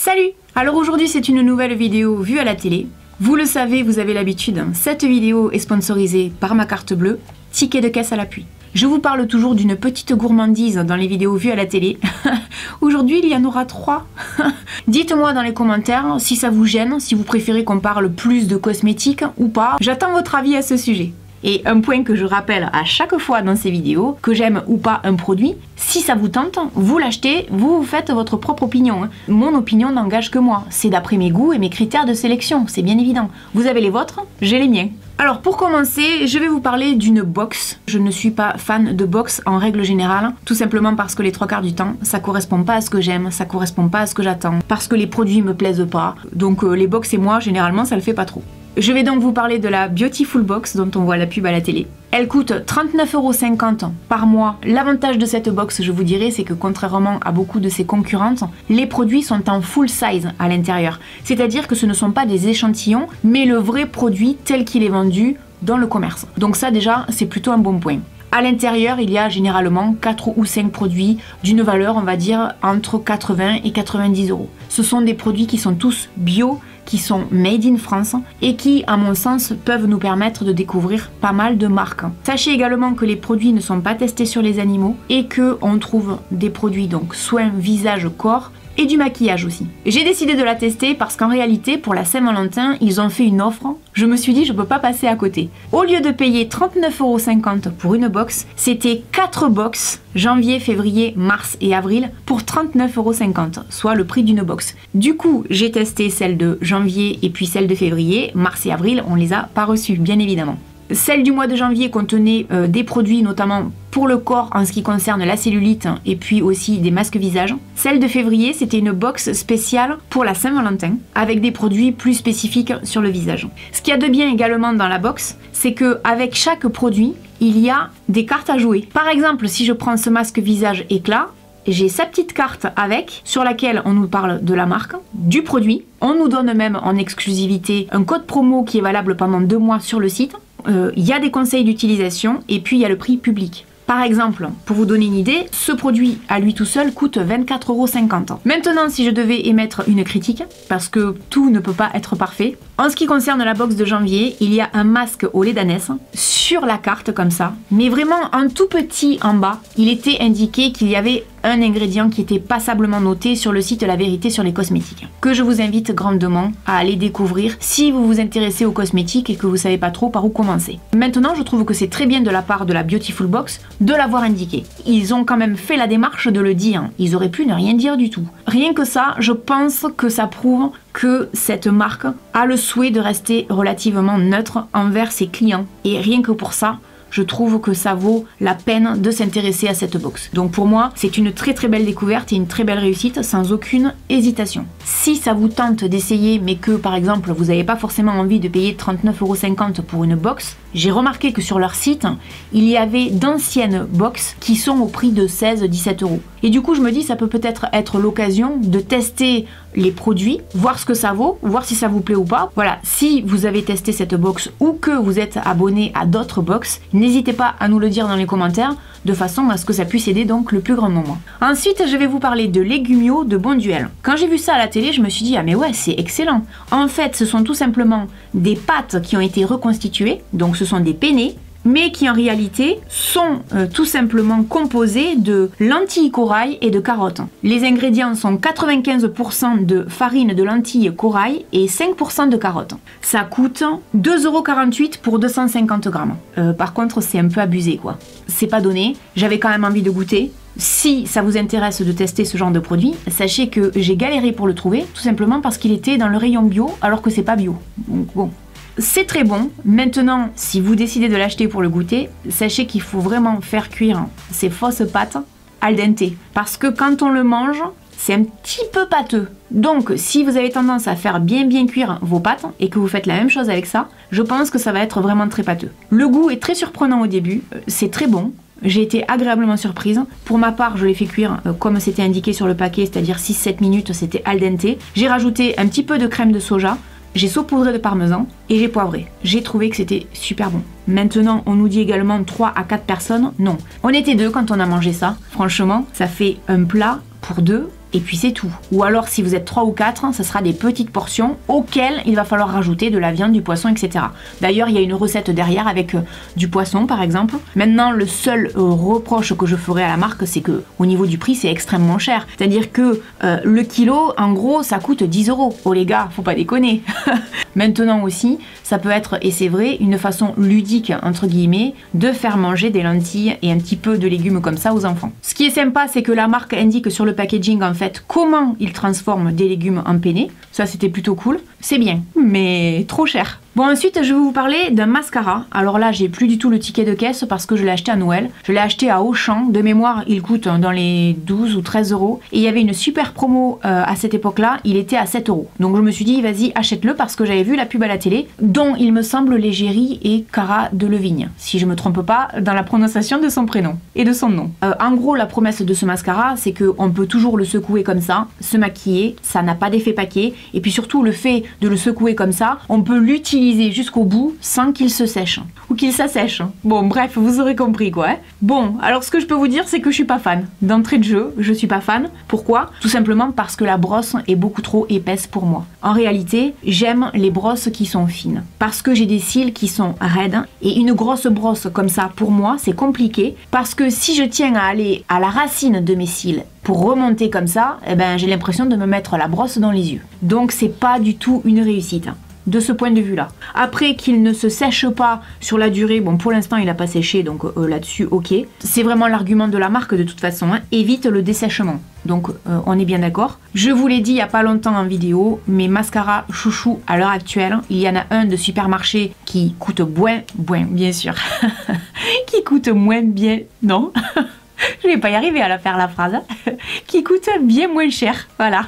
Salut! Alors aujourd'hui c'est une nouvelle vidéo vue à la télé. Vous le savez, vous avez l'habitude, cette vidéo est sponsorisée par ma carte bleue, ticket de caisse à l'appui. Je vous parle toujours d'une petite gourmandise dans les vidéos vues à la télé. Aujourd'hui il y en aura 3. Dites-moi dans les commentaires si ça vous gêne, si vous préférez qu'on parle plus de cosmétiques ou pas. J'attends votre avis à ce sujet. Et un point que je rappelle à chaque fois dans ces vidéos, que j'aime ou pas un produit, si ça vous tente, vous l'achetez, vous faites votre propre opinion. Mon opinion n'engage que moi, c'est d'après mes goûts et mes critères de sélection, c'est bien évident. Vous avez les vôtres, j'ai les miens. Alors pour commencer, je vais vous parler d'une box. Je ne suis pas fan de box en règle générale, tout simplement parce que les 3/4 du temps, ça correspond pas à ce que j'aime, ça correspond pas à ce que j'attends, parce que les produits me plaisent pas. Donc les box et moi, généralement, ça le fait pas trop. Je vais donc vous parler de la Beautiful Box dont on voit la pub à la télé. Elle coûte 39,50 € par mois. L'avantage de cette box, je vous dirais, c'est que contrairement à beaucoup de ses concurrentes, les produits sont en full size à l'intérieur. C'est-à-dire que ce ne sont pas des échantillons, mais le vrai produit tel qu'il est vendu dans le commerce. Donc ça déjà, c'est plutôt un bon point. À l'intérieur, il y a généralement 4 ou 5 produits d'une valeur, on va dire, entre 80 et 90 €. Ce sont des produits qui sont tous bio, qui sont made in France et qui, à mon sens, peuvent nous permettre de découvrir pas mal de marques. Sachez également que les produits ne sont pas testés sur les animaux et qu'on trouve des produits donc soins visage, corps et du maquillage aussi. J'ai décidé de la tester parce qu'en réalité, pour la Saint-Valentin, ils ont fait une offre. Je me suis dit, je peux pas passer à côté. Au lieu de payer 39,50 € pour une box, c'était 4 box, janvier, février, mars et avril, pour 39,50 €, soit le prix d'une box. Du coup, j'ai testé celle de janvier et puis celle de février. Mars et avril, on les a pas reçues, bien évidemment. Celle du mois de janvier contenait des produits notamment pour le corps en ce qui concerne la cellulite et puis aussi des masques visage. Celle de février, c'était une box spéciale pour la Saint-Valentin avec des produits plus spécifiques sur le visage. Ce qu'il y a de bien également dans la box, c'est qu'avec chaque produit, il y a des cartes à jouer. Par exemple, si je prends ce masque visage éclat, j'ai sa petite carte avec, sur laquelle on nous parle de la marque, du produit. On nous donne même en exclusivité un code promo qui est valable pendant 2 mois sur le site. Il y a des conseils d'utilisation et puis il y a le prix public. Par exemple, pour vous donner une idée, ce produit à lui tout seul coûte 24,50 €. Maintenant, si je devais émettre une critique, parce que tout ne peut pas être parfait, en ce qui concerne la box de janvier, il y a un masque au lait d'ânesse sur la carte comme ça, mais vraiment en tout petit en bas, il était indiqué qu'il y avait un ingrédient qui était passablement noté sur le site La Vérité sur les cosmétiques, que je vous invite grandement à aller découvrir si vous vous intéressez aux cosmétiques et que vous savez pas trop par où commencer. Maintenant, je trouve que c'est très bien de la part de la Beautiful Box de l'avoir indiqué. Ils ont quand même fait la démarche de le dire, ils auraient pu ne rien dire du tout. Rien que ça, je pense que ça prouve que cette marque a le souhait de rester relativement neutre envers ses clients. Et rien que pour ça, je trouve que ça vaut la peine de s'intéresser à cette box. Donc pour moi, c'est une très très belle découverte et une très belle réussite sans aucune hésitation. Si ça vous tente d'essayer, mais que par exemple vous n'avez pas forcément envie de payer 39,50 € pour une box, j'ai remarqué que sur leur site, il y avait d'anciennes box qui sont au prix de 16-17 €. Et du coup, je me dis, ça peut peut-être être l'occasion de tester les produits, voir ce que ça vaut, voir si ça vous plaît ou pas. Voilà, si vous avez testé cette box ou que vous êtes abonné à d'autres box, n'hésitez pas à nous le dire dans les commentaires, de façon à ce que ça puisse aider donc le plus grand nombre. Ensuite, je vais vous parler de Legumio de Bonduelle. Quand j'ai vu ça à la télé, je me suis dit, ah mais ouais, c'est excellent. En fait, ce sont tout simplement des pâtes qui ont été reconstituées, donc ce sont des penne, mais qui en réalité sont tout simplement composés de lentilles corail et de carottes. Les ingrédients sont 95% de farine de lentilles corail et 5% de carottes. Ça coûte 2,48 € pour 250 grammes. Par contre, c'est un peu abusé quoi. C'est pas donné, j'avais quand même envie de goûter. Si ça vous intéresse de tester ce genre de produit, sachez que j'ai galéré pour le trouver, tout simplement parce qu'il était dans le rayon bio alors que c'est pas bio. Donc bon. C'est très bon. Maintenant, si vous décidez de l'acheter pour le goûter, sachez qu'il faut vraiment faire cuire ces fausses pâtes al dente. Parce que quand on le mange, c'est un petit peu pâteux. Donc, si vous avez tendance à faire bien cuire vos pâtes et que vous faites la même chose avec ça, je pense que ça va être vraiment très pâteux. Le goût est très surprenant au début, c'est très bon. J'ai été agréablement surprise. Pour ma part, je l'ai fait cuire comme c'était indiqué sur le paquet, c'est-à-dire 6-7 minutes, c'était al dente. J'ai rajouté un petit peu de crème de soja. J'ai saupoudré de parmesan et j'ai poivré. J'ai trouvé que c'était super bon. Maintenant, on nous dit également 3 à 4 personnes. Non. On était 2 quand on a mangé ça. Franchement, ça fait un plat pour 2 et puis c'est tout. Ou alors si vous êtes 3 ou 4, ça sera des petites portions auxquelles il va falloir rajouter de la viande, du poisson, etc. D'ailleurs, il y a une recette derrière avec du poisson par exemple. Maintenant, le seul reproche que je ferai à la marque, c'est que au niveau du prix, c'est extrêmement cher. C'est-à-dire que le kilo, en gros, ça coûte 10 €. Oh les gars, faut pas déconner. Maintenant aussi, ça peut être, et c'est vrai, une façon ludique, entre guillemets, de faire manger des lentilles et un petit peu de légumes comme ça aux enfants. Ce qui est sympa, c'est que la marque indique sur le packaging, en fait, comment ils transforment des légumes en penne. Ça, c'était plutôt cool. C'est bien, mais trop cher. Bon, ensuite, je vais vous parler d'un mascara. Alors là, j'ai plus du tout le ticket de caisse parce que je l'ai acheté à Noël. Je l'ai acheté à Auchan. De mémoire, il coûte dans les 12 ou 13 €. Et il y avait une super promo à cette époque-là. Il était à 7 €. Donc je me suis dit, vas-y, achète-le parce que j'avais vu la pub à la télé, dont il me semble l'égérie et Cara Delevingne, si je me trompe pas dans la prononciation de son prénom et de son nom. En gros, la promesse de ce mascara, c'est qu'on peut toujours le secouer comme ça, se maquiller, ça n'a pas d'effet paquet. Et puis surtout, le fait de le secouer comme ça, on peut l'utiliser jusqu'au bout sans qu'il se sèche ou qu'il s'assèche. Bon, bref, vous aurez compris quoi. Bon, alors ce que je peux vous dire, c'est que je suis pas fan. D'entrée de jeu, je suis pas fan. Pourquoi? Tout simplement parce que la brosse est beaucoup trop épaisse pour moi. En réalité, j'aime les brosses qui sont fines parce que j'ai des cils qui sont raides et une grosse brosse comme ça, pour moi, c'est compliqué parce que si je tiens à aller à la racine de mes cils pour remonter comme ça, eh ben, j'ai l'impression de me mettre la brosse dans les yeux. Donc c'est pas du tout une réussite. De ce point de vue là. Après qu'il ne se sèche pas sur la durée, bon pour l'instant il n'a pas séché donc là-dessus ok. C'est vraiment l'argument de la marque de toute façon, hein. Évite le dessèchement. Donc on est bien d'accord. Je vous l'ai dit il n'y a pas longtemps en vidéo, mes mascaras chouchou à l'heure actuelle, il y en a un de supermarché qui coûte bien sûr, qui coûte moins bien, non je vais pas y arriver à la faire la phrase, hein. Qui coûte bien moins cher, voilà,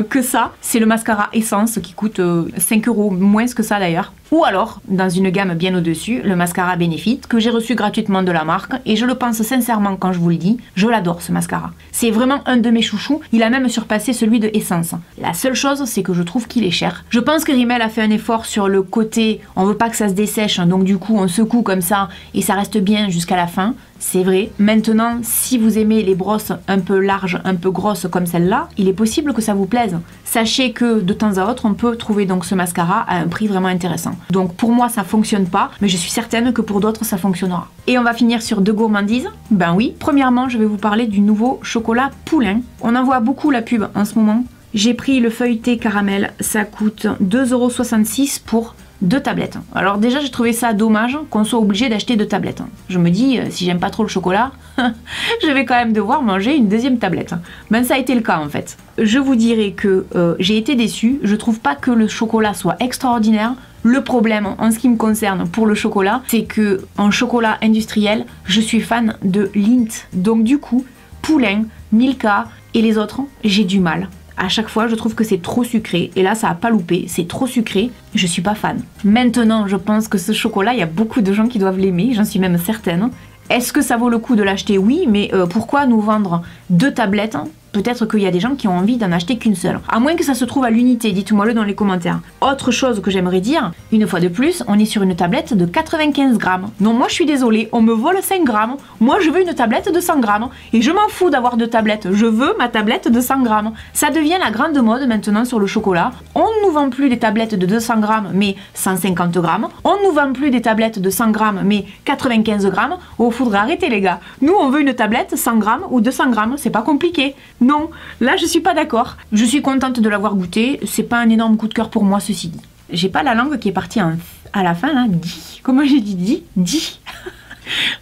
que ça. C'est le mascara Essence qui coûte 5 €, moins que ça d'ailleurs. Ou alors, dans une gamme bien au-dessus, le mascara Benefit que j'ai reçu gratuitement de la marque et je le pense sincèrement quand je vous le dis, je l'adore ce mascara. C'est vraiment un de mes chouchous, il a même surpassé celui de Essence. La seule chose, c'est que je trouve qu'il est cher. Je pense que Rimmel a fait un effort sur le côté, on veut pas que ça se dessèche, donc du coup on secoue comme ça et ça reste bien jusqu'à la fin. C'est vrai. Maintenant, si vous aimez les brosses un peu larges, un peu grosses comme celle-là, il est possible que ça vous plaise. Sachez que de temps à autre, on peut trouver donc ce mascara à un prix vraiment intéressant. Donc pour moi, ça fonctionne pas, mais je suis certaine que pour d'autres, ça fonctionnera. Et on va finir sur deux gourmandises. Ben oui, premièrement, je vais vous parler du nouveau chocolat Poulain. On en voit beaucoup la pub en ce moment. J'ai pris le feuilleté caramel, ça coûte 2,66 € pour 2 tablettes. Alors déjà, j'ai trouvé ça dommage qu'on soit obligé d'acheter 2 tablettes. Je me dis, si j'aime pas trop le chocolat, je vais quand même devoir manger une deuxième tablette. Ben ça a été le cas en fait. Je vous dirais que j'ai été déçue. Je trouve pas que le chocolat soit extraordinaire. Le problème, en ce qui me concerne pour le chocolat, c'est que en chocolat industriel, je suis fan de Lindt. Donc du coup, Poulain, Milka et les autres, j'ai du mal. À chaque fois, je trouve que c'est trop sucré. Et là, ça a pas loupé. C'est trop sucré. Je suis pas fan. Maintenant, je pense que ce chocolat, il y a beaucoup de gens qui doivent l'aimer. J'en suis même certaine. Est-ce que ça vaut le coup de l'acheter? Oui, mais pourquoi nous vendre 2 tablettes? Peut-être qu'il y a des gens qui ont envie d'en acheter qu'une seule. À moins que ça se trouve à l'unité, dites-moi-le dans les commentaires. Autre chose que j'aimerais dire, une fois de plus, on est sur une tablette de 95 grammes. Non, moi je suis désolée, on me vole 5 grammes. Moi je veux une tablette de 100 grammes. Et je m'en fous d'avoir 2 tablettes. Je veux ma tablette de 100 grammes. Ça devient la grande mode maintenant sur le chocolat. On ne nous vend plus des tablettes de 200 grammes, mais 150 grammes. On ne nous vend plus des tablettes de 100 grammes, mais 95 grammes. Oh, faudrait arrêter les gars. Nous, on veut une tablette 100 grammes ou 200 grammes. C'est pas compliqué. Non, là je suis pas d'accord. Je suis contente de l'avoir goûté, c'est pas un énorme coup de cœur pour moi ceci dit. J'ai pas la langue qui est partie à la fin là, dit. Comment j'ai dit? Dit.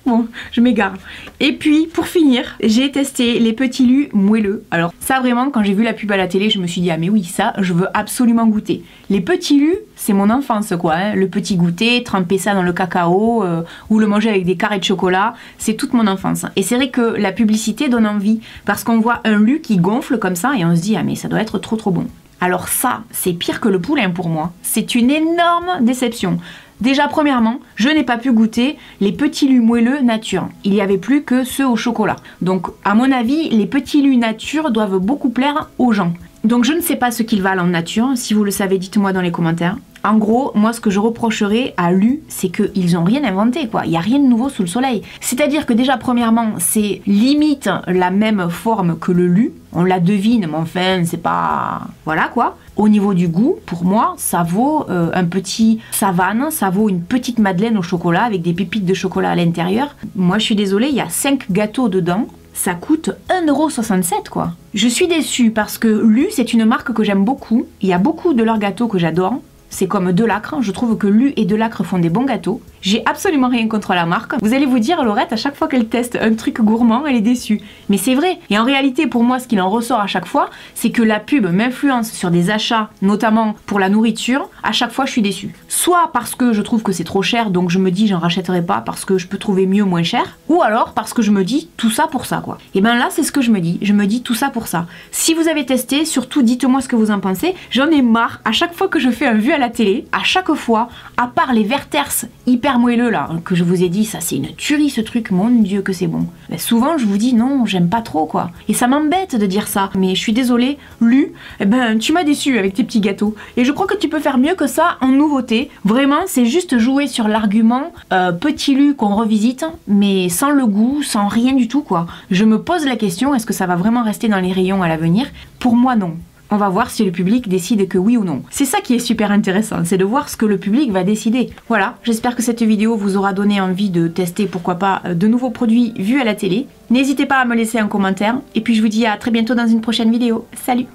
Bon, je m'égare. Et puis, pour finir, j'ai testé les petits lus moelleux. Alors ça vraiment, quand j'ai vu la pub à la télé, je me suis dit, ah mais oui, ça, je veux absolument goûter. Les petits lus, c'est mon enfance quoi, hein. Le petit goûter, tremper ça dans le cacao, ou le manger avec des carrés de chocolat, c'est toute mon enfance. Et c'est vrai que la publicité donne envie, parce qu'on voit un lu qui gonfle comme ça, et on se dit, ah mais ça doit être trop trop bon. Alors ça, c'est pire que le Poulain pour moi. C'est une énorme déception. Déjà, premièrement, je n'ai pas pu goûter les petits lus moelleux nature. Il n'y avait plus que ceux au chocolat. Donc, à mon avis, les petits lus nature doivent beaucoup plaire aux gens. Donc je ne sais pas ce qu'ils valent en nature. Si vous le savez, dites-moi dans les commentaires. En gros, moi ce que je reprocherais à Lu, c'est qu'ils n'ont rien inventé quoi. Il n'y a rien de nouveau sous le soleil. C'est-à-dire que déjà premièrement, c'est limite la même forme que le Lu. On la devine, mais enfin, c'est pas... Voilà quoi. Au niveau du goût, pour moi, ça vaut un petit savane, ça vaut une petite madeleine au chocolat avec des pépites de chocolat à l'intérieur. Moi je suis désolée, il y a 5 gâteaux dedans. Ça coûte 1,67 € quoi. Je suis déçue parce que Lu, c'est une marque que j'aime beaucoup. Il y a beaucoup de leurs gâteaux que j'adore. C'est comme Delacre, je trouve que Lu et Delacre font des bons gâteaux. J'ai absolument rien contre la marque. Vous allez vous dire, Laurette, à chaque fois qu'elle teste un truc gourmand, elle est déçue. Mais c'est vrai. Et en réalité, pour moi, ce qu'il en ressort à chaque fois, c'est que la pub m'influence sur des achats, notamment pour la nourriture. À chaque fois, je suis déçue. Soit parce que je trouve que c'est trop cher, donc je me dis, j'en rachèterai pas parce que je peux trouver mieux, moins cher. Ou alors parce que je me dis, tout ça pour ça, quoi. Et ben là, c'est ce que je me dis. Je me dis, tout ça pour ça. Si vous avez testé, surtout dites-moi ce que vous en pensez. J'en ai marre. À chaque fois que je fais un vu à la télé, à chaque fois, à part les Werther's hyper moelleux là, que je vous ai dit, ça c'est une tuerie ce truc, mon dieu que c'est bon. Ben, souvent je vous dis non, j'aime pas trop quoi. Et ça m'embête de dire ça, mais je suis désolée, Lu, eh ben tu m'as déçu avec tes petits gâteaux. Et je crois que tu peux faire mieux que ça en nouveauté. Vraiment, c'est juste jouer sur l'argument petit Lu qu'on revisite, mais sans le goût, sans rien du tout quoi. Je me pose la question, est-ce que ça va vraiment rester dans les rayons à l'avenir? Pour moi non. On va voir si le public décide que oui ou non. C'est ça qui est super intéressant, c'est de voir ce que le public va décider. Voilà, j'espère que cette vidéo vous aura donné envie de tester, pourquoi pas, de nouveaux produits vus à la télé. N'hésitez pas à me laisser un commentaire, et puis je vous dis à très bientôt dans une prochaine vidéo. Salut!